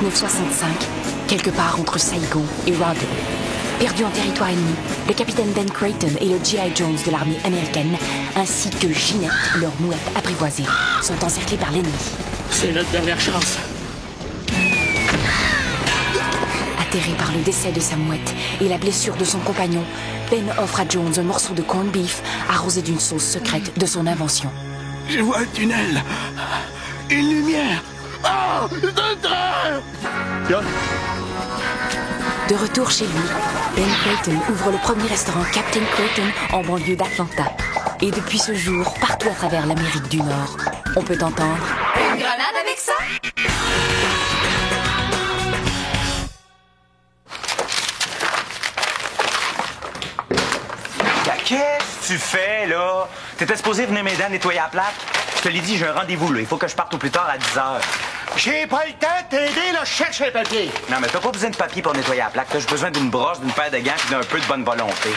1965, quelque part entre Saigon et Rawdon. Perdu en territoire ennemi, le capitaine Ben Creighton et le G.I. Jones de l'armée américaine, ainsi que Ginette, leur mouette apprivoisée, sont encerclés par l'ennemi. C'est notre dernière chance. Atterré par le décès de sa mouette et la blessure de son compagnon, Ben offre à Jones un morceau de corned beef arrosé d'une sauce secrète de son invention. Je vois un tunnel. Une lumière. Oh, un train! De retour chez lui, Ben Creighton ouvre le premier restaurant Captain Creighton en banlieue d'Atlanta. Et depuis ce jour, partout à travers l'Amérique du Nord, on peut entendre une grenade avec ça? Qu'est-ce que tu fais, là? T'étais supposé venir m'aider à nettoyer la plaque? Je te l'ai dit, j'ai un rendez-vous, là. Il faut que je parte au plus tard à 10 heures. J'ai pas le temps de t'aider, là. Je cherche un papier. Non, mais t'as pas besoin de papier pour nettoyer la plaque. T'as juste besoin d'une brosse, d'une paire de gants et d'un peu de bonne volonté.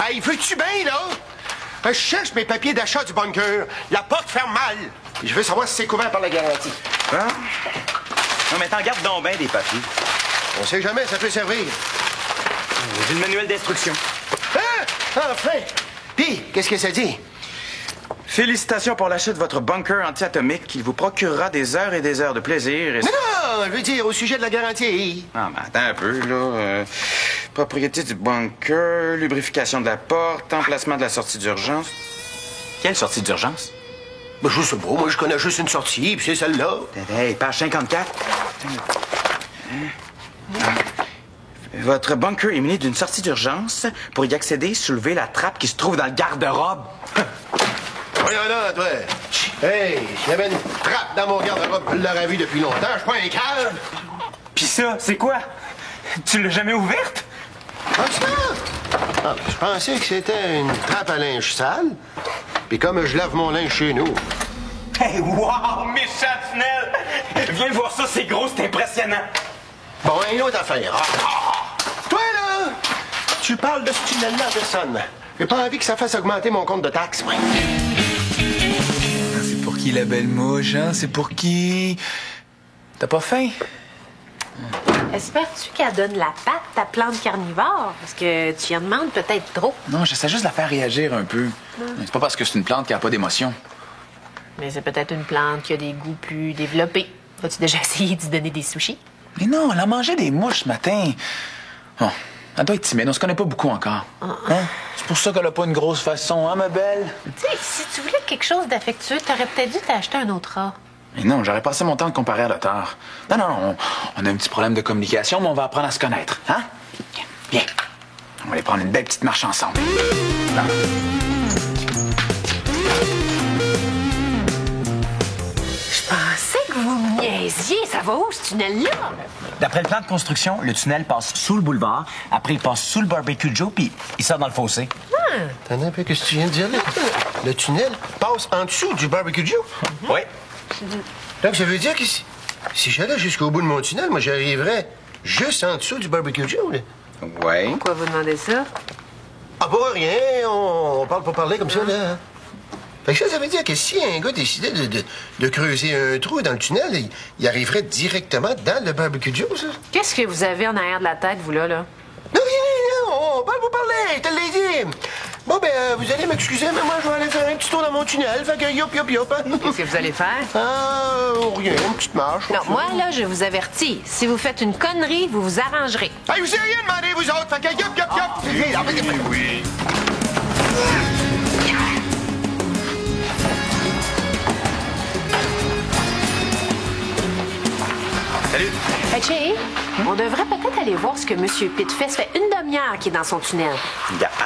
Hey, veux-tu bien, là? Je cherche mes papiers d'achat du bunker. La porte ferme mal. Je veux savoir si c'est couvert par la garantie. Hein? Non, mais t'en gardes donc bien des papiers. On sait jamais, ça peut servir. J'ai le manuel d'instruction. Hein? Enfin! Puis, qu'est-ce que ça dit? Félicitations pour l'achat de votre bunker anti-atomique qui vous procurera des heures et des heures de plaisir. Et... Non, je veux dire, au sujet de la garantie. Ah, mais attends un peu, là. Propriété du bunker, lubrification de la porte, emplacement de la sortie d'urgence. Quelle sortie d'urgence? Ben, je sais pas, moi, je connais juste une sortie, puis c'est celle-là. Hey, page 54. Votre bunker est muni d'une sortie d'urgence. Pour y accéder, soulevez la trappe qui se trouve dans le garde-robe. Voyons là, toi. Hey, il y avait une trappe dans mon garde-robe, je l'aurais vu depuis longtemps. Je suis pas un cave. Pis ça, c'est quoi? Tu l'as jamais ouverte? Ah, ça? Ah, ben, je pensais que c'était une trappe à linge sale. Puis comme je lave mon linge chez nous. Hey, wow, méchant tunnel! Viens voir ça, c'est gros, c'est impressionnant. Bon, une autre affaire. Toi, là, tu parles de ce tunnel-là à personne. J'ai pas envie que ça fasse augmenter mon compte de taxes, moi. C'est pour qui la belle mouche, hein? C'est pour qui? T'as pas faim? Espères-tu qu'elle donne la patte, ta plante carnivore? Parce que tu y en demandes peut-être trop. Non, j'essaie juste de la faire réagir un peu. C'est pas parce que c'est une plante qui a pas d'émotion. Mais c'est peut-être une plante qui a des goûts plus développés. As-tu déjà essayé d'y donner des sushis? Mais non, elle a mangé des mouches ce matin. Oh, elle doit être timide, on se connaît pas beaucoup encore. Hein? C'est pour ça qu'elle a pas une grosse façon, hein, ma belle? Tu sais, si tu voulais quelque chose d'affectueux, t'aurais peut-être dû t'acheter un autre rat. Mais non, j'aurais passé mon temps de comparer à l'auteur. Non, on a un petit problème de communication, mais on va apprendre à se connaître, hein? Viens. On va aller prendre une belle petite marche ensemble. Là. Je pensais que vous me niaisiez. Ça va où, ce tunnel-là? D'après le plan de construction, le tunnel passe sous le boulevard, après il passe sous le barbecue Joe, puis il sort dans le fossé. T'en as un peu que ce que tu viens de dire, là? Le tunnel passe en dessous du barbecue Joe? Oui. Donc, ça veut dire que si j'allais jusqu'au bout de mon tunnel, moi, j'arriverais juste en dessous du barbecue Joe, là. Oui. Pourquoi vous demandez ça? Ah, pas rien. On parle pas parler comme ça, là. Hein? Fait que ça veut dire que si un gars décidait de creuser un trou dans le tunnel, il arriverait directement dans le barbecue Joe, ça. Qu'est-ce que vous avez en arrière de la tête, vous, là? Non, rien, on parle pas parler, je te l'ai dit. Bon, ben, vous allez m'excuser, mais moi, je vais aller faire un petit tour dans mon tunnel. Fait que yop, yop, yop. Hein? Qu'est-ce que vous allez faire? Rien, une petite marche. Non, moi, là, je vous avertis. Si vous faites une connerie, vous vous arrangerez. Hey, vous avez rien demandé, vous autres. Fait que yop, yop, yop. Oui. Salut. Hey, Jay, on devrait peut-être aller voir ce que M. Pitt fait. Ça fait une demi-heure qu'il est dans son tunnel.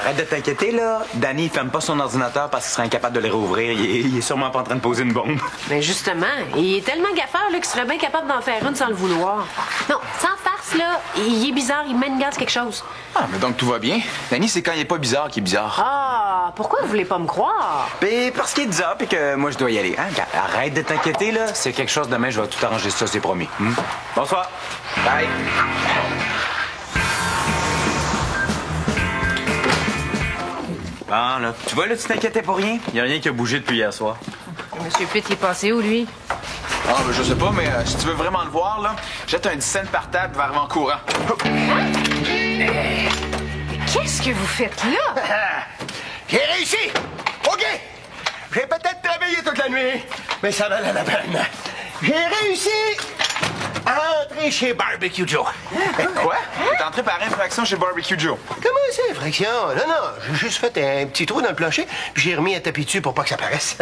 Arrête de t'inquiéter, là. Danny, il ferme pas son ordinateur parce qu'il serait incapable de le rouvrir. Il est sûrement pas en train de poser une bombe. Mais justement, il est tellement gaffeur là, qu'il serait bien capable d'en faire une sans le vouloir. Non, sans farce, là, il est bizarre, il manigance quelque chose. Ah, mais donc tout va bien. Danny, c'est quand il est pas bizarre qu'il est bizarre. Ah, pourquoi vous voulez pas me croire? Ben, parce qu'il est 10 heures et que moi, je dois y aller. Hein? Arrête de t'inquiéter, là. C'est quelque chose demain, je vais tout arranger ça, c'est promis. Bonsoir. Bye. Bon, là. Tu vois, là, tu t'inquiétais pour rien? Il n'y a rien qui a bougé depuis hier soir. M. Pitt, il est passé où, lui? Ah, ben, je sais pas, mais si tu veux vraiment le voir, là, jette un 10 cents par table vers en courant. Qu'est-ce que vous faites là? J'ai réussi! OK! J'ai peut-être travaillé toute la nuit, mais ça valait la peine. J'ai réussi à entrer chez Barbecue Joe. Quoi? T'es entré par infraction chez Barbecue Joe? Comment c'est, infraction? Non, j'ai juste fait un petit trou dans le plancher, puis j'ai remis un tapis dessus pour pas que ça paraisse.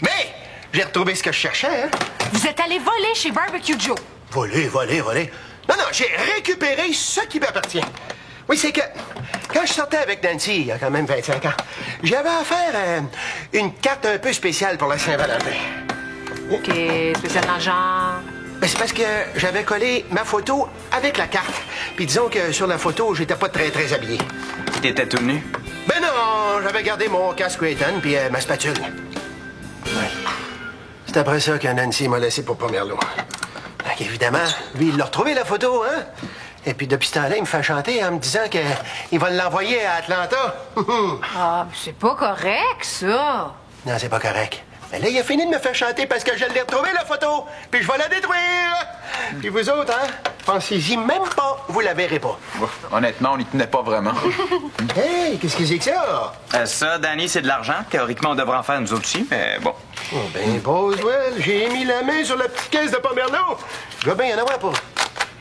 Mais j'ai retrouvé ce que je cherchais, hein? Vous êtes allé voler chez Barbecue Joe. Voler. Non, j'ai récupéré ce qui m'appartient. Oui, c'est que quand je sortais avec Nancy, il y a quand même 25 ans, j'avais à faire une carte un peu spéciale pour la Saint-Valentin. OK, spécial dans le genre. Ben, c'est parce que j'avais collé ma photo avec la carte. Puis disons que sur la photo, j'étais pas très habillé. T'étais tout nu? Ben non, j'avais gardé mon casque Creighton puis ma spatule. Ouais. C'est après ça que Nancy m'a laissé pour première lot. Donc, évidemment, lui, il l'a retrouvé, la photo, hein? Et puis depuis ce temps-là, il me fait chanter en me disant qu'il va l'envoyer à Atlanta. Ah, c'est pas correct, ça. Non, c'est pas correct. Mais là, il a fini de me faire chanter parce que je l'ai retrouvé, la photo. Puis je vais la détruire. Puis vous autres, hein? Pensez-y même pas. Vous la verrez pas. Honnêtement, on n'y tenait pas vraiment. Hey, qu'est-ce que c'est que ça? Ça, Danny, c'est de l'argent. Théoriquement, on devrait en faire nous autres aussi, mais bon. Oh, ben, Boswell, j'ai mis la main sur la petite caisse de Pomerleau. Je dois bien y en avoir pour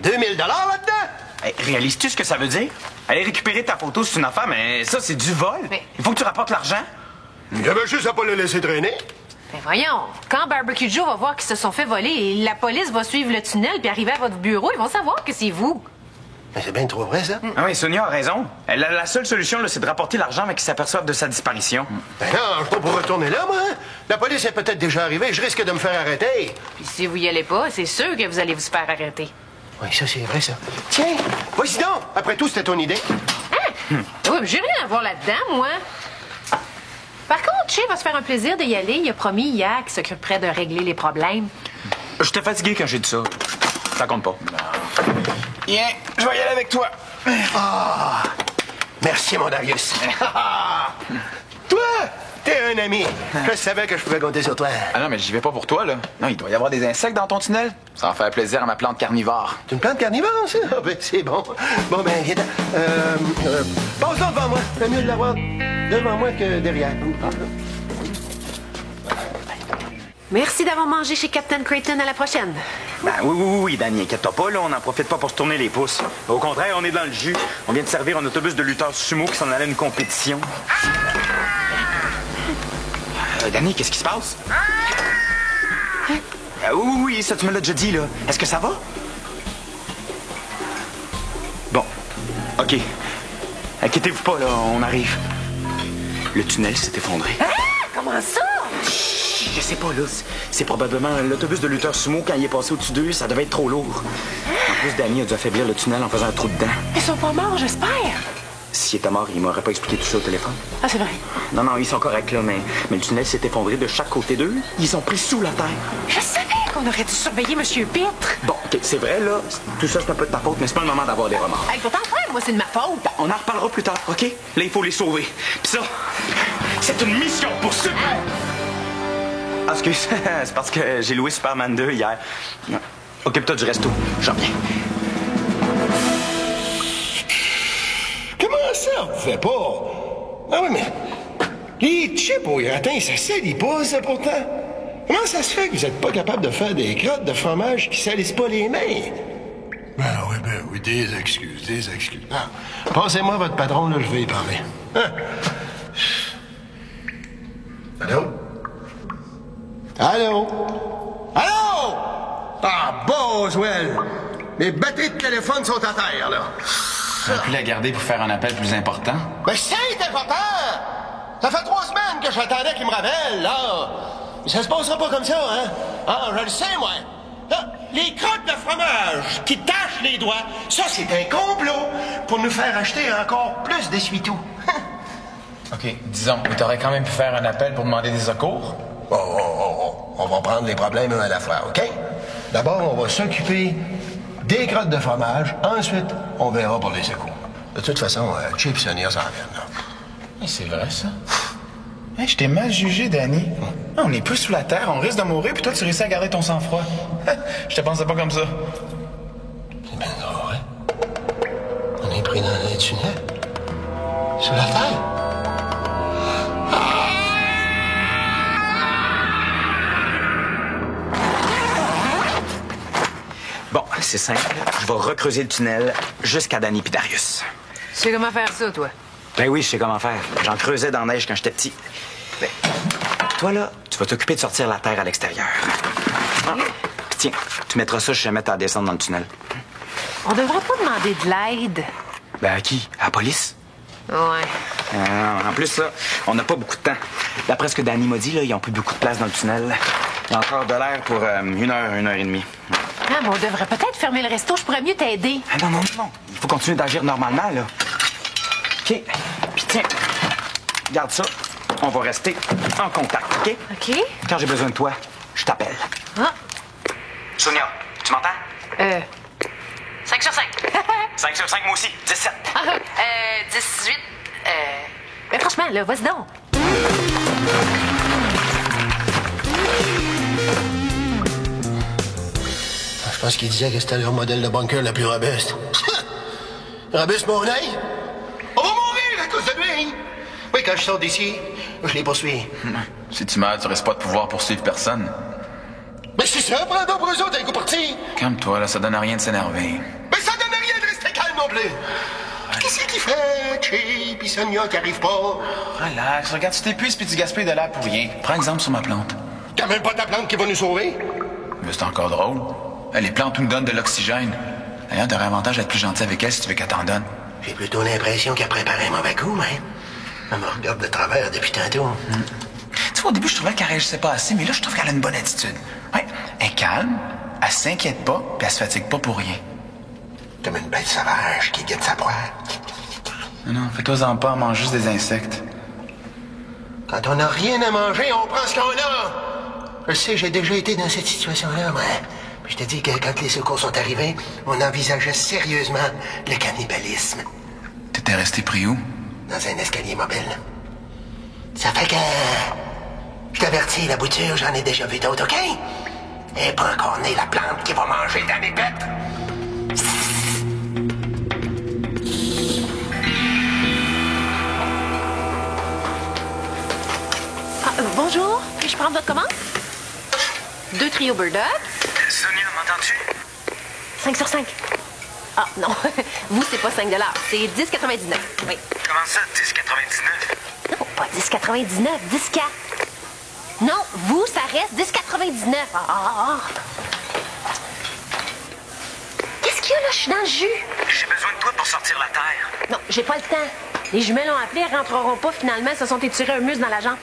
2000 $ là-dedans. Hey, réalises-tu ce que ça veut dire? Aller récupérer ta photo, c'est une affaire, mais ça, c'est du vol. Mais- Il faut que tu rapportes l'argent. J'avais juste à pas le laisser traîner. Ben voyons, quand Barbecue Joe va voir qu'ils se sont fait voler, la police va suivre le tunnel puis arriver à votre bureau, ils vont savoir que c'est vous. Mais c'est bien trop vrai, ça. Ah oui, Sonia a raison. La seule solution, là, c'est de rapporter l'argent avant qu'ils s'aperçoivent de sa disparition. Ben non, je suis pas pour retourner là, moi. La police est peut-être déjà arrivée, je risque de me faire arrêter. Puis si vous y allez pas, c'est sûr que vous allez vous faire arrêter. Oui, ça, c'est vrai, ça. Tiens, vas-y donc. Après tout, c'était ton idée. Oui, mais j'ai rien à voir là-dedans, moi. Par contre, Che va se faire un plaisir d'y aller. Il a promis hier qu'il s'occuperait de régler les problèmes. J'étais fatigué quand j'ai dit ça. Ça compte pas. Viens, je vais y aller avec toi. Merci, mon Darius. Toi, t'es un ami. Je savais que je pouvais compter sur toi. Ah non, mais j'y vais pas pour toi, là. Non, il doit y avoir des insectes dans ton tunnel. Ça va faire plaisir à ma plante carnivore. C'est une plante carnivore, ça? Ah, ben, c'est bon. Bon, ben, viens. Passe donc devant moi. C'est mieux de l'avoir devant moi que derrière. Merci d'avoir mangé chez Captain Creighton. À la prochaine. Ben oui, Danny, inquiète-toi pas, là, on n'en profite pas pour se tourner les pouces. Au contraire, on est dans le jus. On vient de servir un autobus de lutteurs sumo qui s'en allait à une compétition. Danny, qu'est-ce qui se passe? Oui, ça, tu me l'as déjà dit, là. Est-ce que ça va? Bon, OK. Inquiétez-vous pas, là, on arrive. Le tunnel s'est effondré. Comment ça? Je sais pas, là. C'est probablement l'autobus de lutteurs sumo, quand il est passé au-dessus d'eux, ça devait être trop lourd. En plus, Danny a dû affaiblir le tunnel en faisant un trou dedans. Ils sont pas morts, j'espère. S'il était mort, il m'aurait pas expliqué tout ça au téléphone. Ah, c'est vrai. Non, ils sont corrects, là, mais le tunnel s'est effondré de chaque côté d'eux. Ils sont pris sous la terre. Je savais qu'on aurait dû surveiller Monsieur Pitre. Bon, OK, c'est vrai, là. Tout ça, c'est un peu de ta faute, mais c'est pas le moment d'avoir des remords. Hey, pourtant, frère, moi, c'est de ma faute. On en reparlera plus tard, OK? Là, il faut les sauver. Puis ça, c'est une mission pour Superman. Ah, excuse, c'est parce que j'ai loué Superman 2 hier. Occupe-toi du resto, j'en viens. Comment ça, vous faites pas? Ah oui, mais les chips au gratin, ça salit pas, ça, pourtant. Comment ça se fait que vous êtes pas capable de faire des crottes de fromage qui salissent pas les mains? Ben oui, des excuses. Ah, passez-moi votre patron, là, je vais y parler. Hein? Allô? Ah, Boswell! Mes batteries de téléphone sont à terre, là. Tu aurais pu la garder pour faire un appel plus important? Mais c'est important! Ça fait 3 semaines que j'attendais qu'il me rappelle, là. Ça se passera pas comme ça, hein? Ah, je le sais, moi. Là, les crottes de fromage qui tachent les doigts, ça, c'est un complot pour nous faire acheter encore plus d'essuie-tout. OK, disons, mais t'aurais quand même pu faire un appel pour demander des secours? On va prendre les problèmes un à la fois, OK? D'abord, on va s'occuper des crottes de fromage. Ensuite, on verra pour les secours. De toute façon, Chip et Sonia s'en viennent, là. C'est vrai, ça. Hey, je t'ai mal jugé, Danny. Ah, on est plus sous la terre, on risque de mourir, puis toi, tu réussis à garder ton sang-froid. Je te pensais pas comme ça. C'est bien drôle, hein? On est pris dans un tunnel. Sous la terre. Bon, c'est simple. Je vais recreuser le tunnel jusqu'à Danny pis Darius. Tu sais comment faire ça, toi? Ben oui, je sais comment faire. J'en creusais dans la neige quand j'étais petit. Ben, toi, là, tu vas t'occuper de sortir la terre à l'extérieur. Ah. Puis tiens, tu mettras ça si jamais t'as à descendre dans le tunnel. On devrait pas demander de l'aide. Ben à qui? À la police? Ouais. En plus, là, on n'a pas beaucoup de temps. D'après ce que Danny m'a dit, là, ils n'ont plus beaucoup de place dans le tunnel. Il y a encore de l'air pour 1 heure, 1 heure et demie. Ah, mais on devrait peut-être fermer le resto. Je pourrais mieux t'aider. Ah non, non, non. Il faut continuer d'agir normalement, là. OK. Puis tiens, garde ça. On va rester en contact, OK? OK. Quand j'ai besoin de toi, je t'appelle. Ah. Sonia, tu m'entends? 5 sur 5. 5 sur 5, moi aussi. 17. 18. Mais franchement, là, vas-y donc. Je pense qu'il disait que c'était leur modèle de bunker le plus robuste. Robuste, mon œil? On va mourir à cause de lui! Oui, quand je sors d'ici, je les poursuis. Si tu meurs, tu risques pas de pouvoir poursuivre personne. Mais c'est ça, prends donc pour eux autres, un coup parti! Calme-toi, là, ça donne à rien de s'énerver. Mais ça donne rien de rester calme non plus! Qu'est-ce qu'il fait, Chi, pis Sonia qui arrive pas? Relax, regarde, tu t'épuises puis tu gaspilles de l'air pour rien. Prends exemple sur ma plante. T'as même pas ta plante qui va nous sauver? Mais c'est encore drôle. Les plantes nous donnent de l'oxygène. D'ailleurs, t'aurais avantage d'être plus gentil avec elle si tu veux qu'elle t'en donne. J'ai plutôt l'impression qu'elle prépare un mauvais coup, même. Elle me regarde de travers depuis tantôt. Tu vois, au début, je trouvais qu'elle réagissait pas assez, mais là, je trouve qu'elle a une bonne attitude. Ouais, elle est calme, elle s'inquiète pas, puis elle se fatigue pas pour rien. Comme une bête sauvage qui guette sa proie. Non, fais-toi-en pas, elle mange juste des insectes. Quand on n'a rien à manger, on prend ce qu'on a. Je sais, j'ai déjà été dans cette situation-là, moi. Puis je te dis que quand les secours sont arrivés, on envisageait sérieusement le cannibalisme. T'étais resté pris où? Dans un escalier mobile. Ça fait que... Je t'avertis, la bouture, j'en ai déjà vu d'autres, OK? Et pas encore née la plante qui va manger ta bébête. Bonjour. Puis-je prendre votre commande? 2 trios Burdock. Sonia, m'entends-tu? 5 sur 5. Ah, non. Vous, c'est pas 5 $. C'est 10,99. Oui. Comment ça, 10,99? Non, pas 10,99. 10 $. Non, vous, ça reste 10,99. Qu'est-ce qu'il y a, là? Je suis dans le jus. J'ai besoin de toi pour sortir la terre. Non, j'ai pas le temps. Les jumelles ont appelé, elles rentreront pas finalement. Elles se sont étirées un muscle dans la jambe.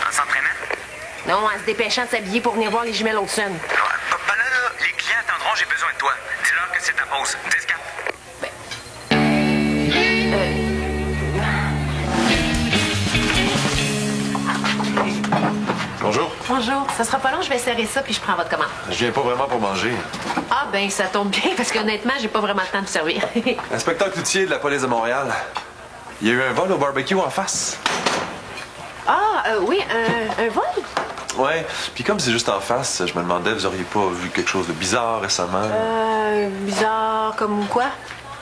En s'entraînant? Non, en se dépêchant de s'habiller pour venir voir les jumelles Hudson. Ben là, les clients attendront, j'ai besoin de toi. Dis-leur que c'est ta pause. 10-4. Bonjour. Bonjour. Ça sera pas long, je vais serrer ça puis je prends votre commande. Je viens pas vraiment pour manger. Ah, ben, ça tombe bien parce qu'honnêtement, j'ai pas vraiment le temps de vous servir. Inspecteur Cloutier de la police de Montréal. Il y a eu un vol au barbecue en face. Oui, un vol? Ouais. Puis comme c'est juste en face, je me demandais, vous auriez pas vu quelque chose de bizarre récemment? Bizarre comme quoi?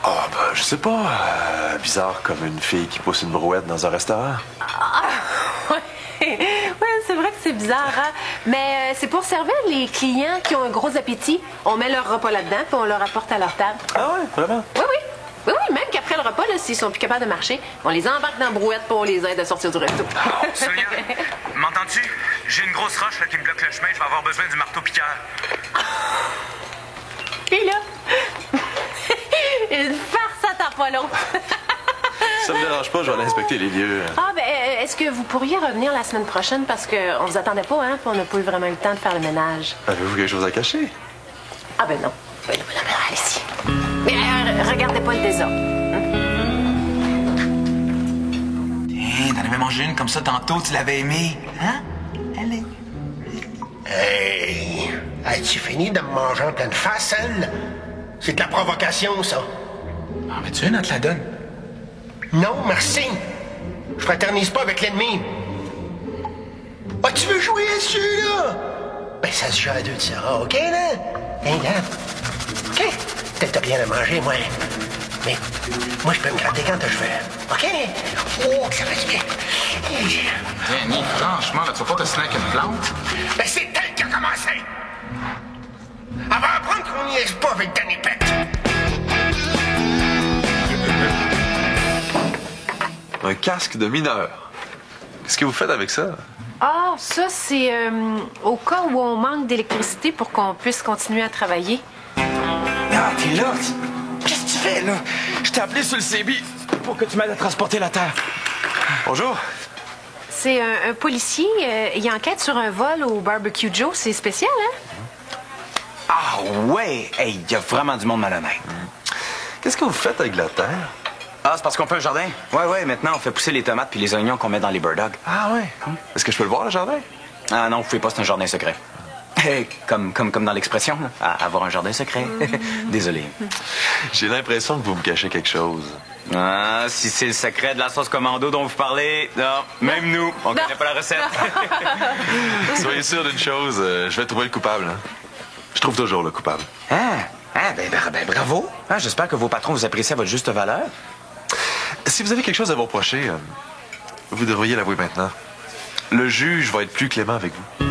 Ah, ben, je sais pas. Bizarre comme une fille qui pousse une brouette dans un restaurant. Ouais, c'est vrai que c'est bizarre, hein? Mais c'est pour servir les clients qui ont un gros appétit. On met leur repas là-dedans, puis on leur apporte à leur table. Ah ouais, vraiment? Oui, oui. Oui, oui, même qu'après le repas, là, s'ils sont plus capables de marcher, on les embarque dans la brouette pour on les aide à sortir du resto. Sonia, m'entends-tu? J'ai une grosse roche là, qui me bloque le chemin. Je vais avoir besoin du marteau-piqueur. Et là, une farce à temps pas long. Ça me dérange pas, je vais aller inspecter les lieux. Ah, ben, est-ce que vous pourriez revenir la semaine prochaine? Parce qu'on vous attendait pas, hein, puis on n'a pas eu vraiment eu le temps de faire le ménage. Avez-vous quelque chose à cacher? Ah, ben non. Allez-y. Mais regardez pas le désordre. Tiens, t'en avais mangé une comme ça tantôt, tu l'avais aimée. Hein? Allez. Hey! As-tu fini de me manger en pleine face, elle? C'est de la provocation, ça. Ah, mais tu veux, on te la donne. Non, merci. Je fraternise pas avec l'ennemi. Ah, tu veux jouer dessus, là? Ben, ça se joue à deux de Sarah, OK, là? Hein, là? OK? Peut-être t'as rien à manger, moi. Mais moi, je peux me gratter quand je veux. OK? Oh, que ça va bien. Danny, franchement, là, tu vas pas te snack une plante? Ben, c'est elle qui a commencé. Elle va apprendre qu'on n'y est pas avec Danny Pet. Un casque de mineur. Qu'est-ce que vous faites avec ça? Ah, ça, c'est au cas où on manque d'électricité pour qu'on puisse continuer à travailler. Ah, t'es là? Qu'est-ce que tu fais, là? Je t'ai appelé sur le CB pour que tu m'aides à transporter la terre. Bonjour. C'est un policier. Il enquête sur un vol au Barbecue Joe. C'est spécial, hein? Ah, ouais! Hey, il y a vraiment du monde malhonnête. Qu'est-ce que vous faites avec la terre? Ah, c'est parce qu'on fait un jardin? Ouais, maintenant, on fait pousser les tomates puis les oignons qu'on met dans les bird dogs. Ah ouais? Est-ce que je peux le voir, le jardin? Ah non, vous pouvez pas, c'est un jardin secret. Comme dans l'expression, là, avoir un jardin secret. Désolé. J'ai l'impression que vous me cachez quelque chose. Ah, si c'est le secret de la sauce commando dont vous parlez, non, même nous, on connaît pas la recette. Soyez sûr d'une chose, je vais trouver le coupable. Hein. Je trouve toujours le coupable. Ben bravo. J'espère que vos patrons vous apprécient à votre juste valeur. Si vous avez quelque chose à vous reprocher, vous devriez l'avouer maintenant. Le juge va être plus clément avec vous.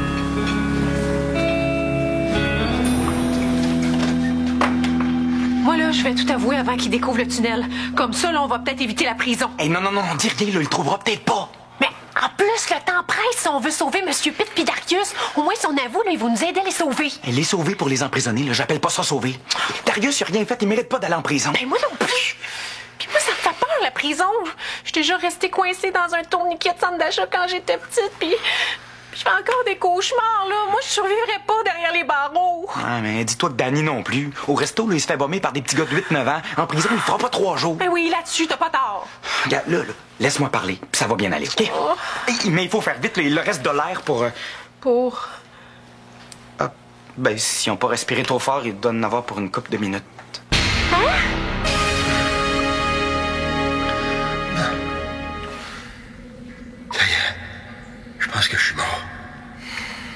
Moi, là, je vais tout avouer avant qu'il découvre le tunnel. Comme ça, là, on va peut-être éviter la prison. Hey, non, dis rien, là, il le trouvera peut-être pas. Mais en plus, le temps presse si on veut sauver M. Pitt puis Darius. Au moins, si on avoue, là, il va nous aider à les sauver. Et les sauver pour les emprisonner, là, j'appelle pas ça sauver. Darius, il a rien fait, il mérite pas d'aller en prison. Ben, moi non plus. Puis moi, ça me fait peur, la prison. Je suis déjà restée coincée dans un tourniquet de centre d'achat quand j'étais petite, puis je fais encore des cauchemars, là. Moi, je survivrais pas derrière les barreaux. Ah, mais dis-toi que Danny non plus. Au resto, là, il se fait bomber par des petits gars de 8-9 ans. En prison, il fera pas 3 jours. Ben oui, là-dessus, t'as pas tort. Regarde, là, laisse-moi parler, puis ça va bien aller, OK? Oh. Mais il faut faire vite, là, il leur reste de l'air pour... Pour... Ah, ben, si on pas respiré trop fort, il doit en avoir pour une couple de minutes. Ça y est. Je pense que je suis mort.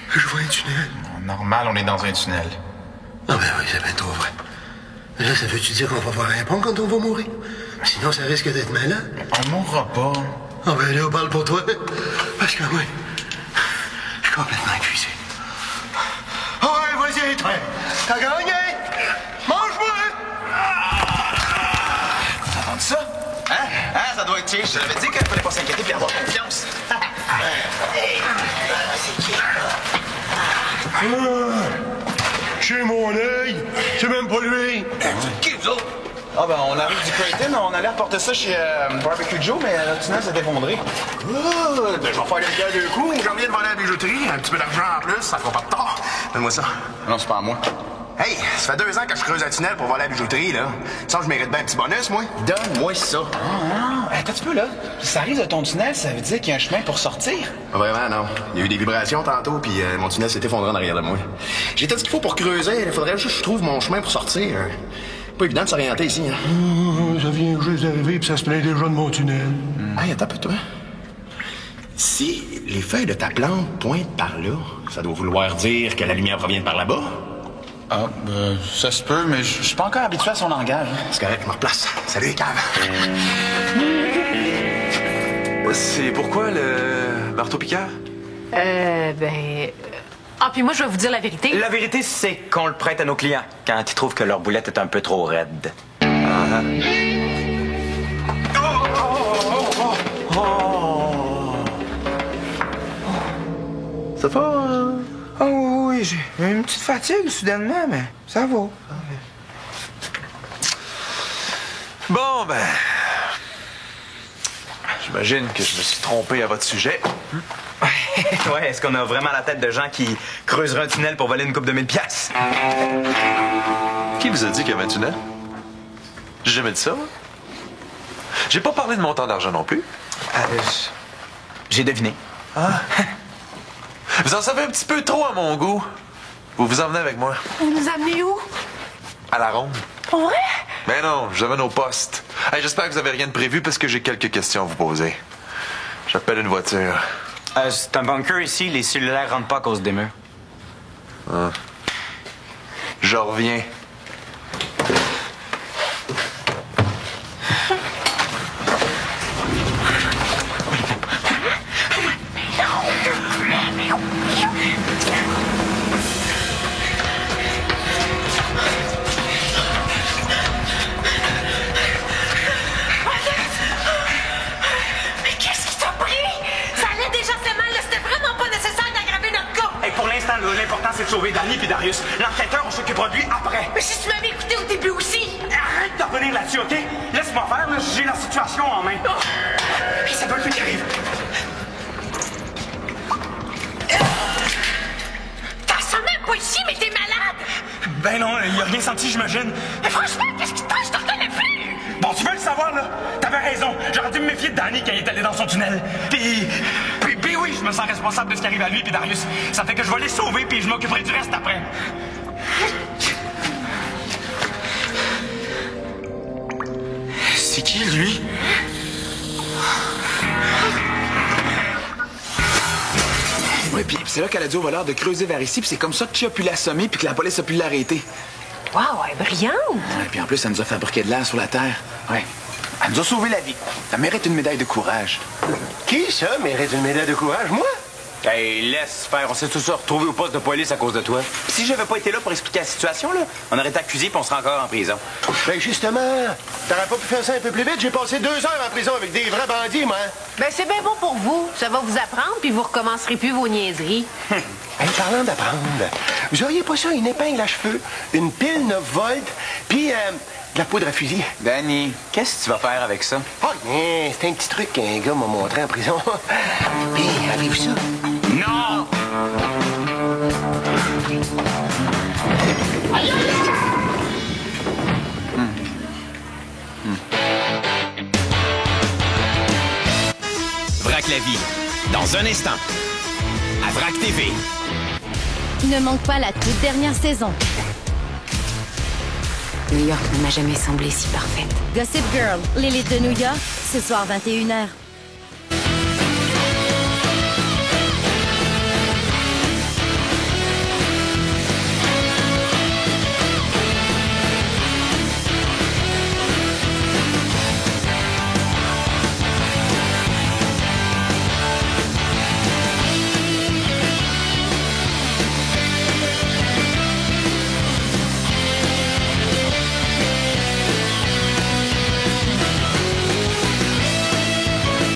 Je vois un tunnel. Normal, on est dans un tunnel. Ah ben oui, c'est bien trop vrai. Mais là, ça veut-tu dire qu'on va voir un pont quand on va mourir? Sinon, ça risque d'être malin. On mourra pas. Ah ben là, parle pour toi. Parce que moi, je suis complètement épuisé. Ah ouais, vas-y, toi. T'as gagné. Mange-moi. T'as entendu ça? Hein? Ça doit être tiens. Je t'avais dit qu'il fallait pas s'inquiéter puis avoir confiance. Chez mon œil. C'est même pas lui. Qui, vous autres? Ah ben, on arrive du Creighton, on allait reporter ça chez Barbecue Joe, mais le tunnel s'est effondré. Ben, je vais faire les gars deux coups. J'en viens de vendre la bijouterie. Un petit peu d'argent en plus, ça fera pas de tort. Donne-moi ça. Non, c'est pas à moi. Hey, ça fait 2 ans que je creuse un tunnel pour voler la bijouterie, là. Ça, je mérite bien un petit bonus, moi. Donne-moi ça. Non, attends un petit peu, là. Si ça arrive de ton tunnel, ça veut dire qu'il y a un chemin pour sortir. Pas vraiment, non. Il y a eu des vibrations tantôt, puis mon tunnel s'est effondré en arrière de moi. J'ai tout ce qu'il faut pour creuser. Il faudrait juste que je trouve mon chemin pour sortir. Pas évident de s'orienter ici, hein. Ça vient juste d'arriver, puis ça se plaint déjà de mon tunnel. Hey, attends un peu, toi. Si les feuilles de ta plante pointent par là, ça doit vouloir dire que la lumière provient de par là-bas. Ah, ça se peut, mais je suis pas encore habitué à son langage. C'est correct, je me replace. Salut, cave. C'est pourquoi le marteau-piqueur? Ah, puis moi, je vais vous dire la vérité. La vérité, c'est qu'on le prête à nos clients quand ils trouvent que leur boulette est un peu trop raide. Ça va? Oh oui, j'ai une petite fatigue soudainement, mais ça va. Bon, ben... J'imagine que je me suis trompé à votre sujet. Ouais, est-ce qu'on a vraiment la tête de gens qui creuseraient un tunnel pour voler une coupe de 1000 piastres? Qui vous a dit qu'il y avait un tunnel? J'ai jamais dit ça, moi. J'ai pas parlé de montant d'argent non plus. J'ai deviné. Vous en savez un petit peu trop à mon goût. Vous vous emmenez avec moi. Vous nous amenez où? À la ronde. Pour vrai? Ben non, je vous amène au poste. Hey, j'espère que vous avez rien de prévu parce que j'ai quelques questions à vous poser. J'appelle une voiture. C'est un bunker ici. Les cellulaires rentrent pas à cause des murs. Je reviens. L'important, c'est de sauver Danny puis Darius. L'enquêteur, on s'occupera de lui après. Mais si tu m'avais écouté au début aussi! Arrête de revenir là-dessus, OK? Laisse-moi faire, là. J'ai la situation en main. Oh. Et ça doit plus qui arrive. T'as sonné pas ici, mais t'es malade! Ben non, il a rien senti, j'imagine. Mais franchement, qu'est-ce qui te passe? Je te reconnais plus! Bon, tu veux le savoir, là? T'avais raison. J'aurais dû me méfier de Danny quand il est allé dans son tunnel. Puis oui, je me sens responsable de ce qui arrive à lui puis Darius. Ça fait que je vais les sauver puis je m'occuperai du reste après. C'est qui, lui? Oui, puis c'est là qu'elle a dit au voleur de creuser vers ici, puis c'est comme ça que tu as pu l'assommer puis que la police a pu l'arrêter. Wow, elle est brillante! Ouais, puis en plus, elle nous a fabriqué de l'air sur la Terre. Ouais. Elle nous a sauvé la vie. Elle mérite une médaille de courage. Qui, ça, mérite une médaille de courage? Moi? Hey, laisse faire. On s'est tous retrouvés au poste de police à cause de toi. Puis si j'avais pas été là pour expliquer la situation, là, on aurait été accusés puis on serait encore en prison. Ben justement, t'aurais pas pu faire ça un peu plus vite? J'ai passé 2 heures en prison avec des vrais bandits, moi. Ben, c'est bien bon pour vous. Ça va vous apprendre, puis vous recommencerez plus vos niaiseries. Hey, parlant d'apprendre, vous auriez pas ça, une épingle à cheveux, une pile 9 volts, puis de la poudre à fusil? Danny, qu'est-ce que tu vas faire avec ça? Oh, rien, c'est un petit truc qu'un gars m'a montré en prison. Puis, avez-vous ça? Non! Vrac la vie, dans un instant. À Vrac TV. Ne manque pas la toute dernière saison. New York ne m'a jamais semblé si parfaite. Gossip Girl, l'élite de New York, ce soir 21h.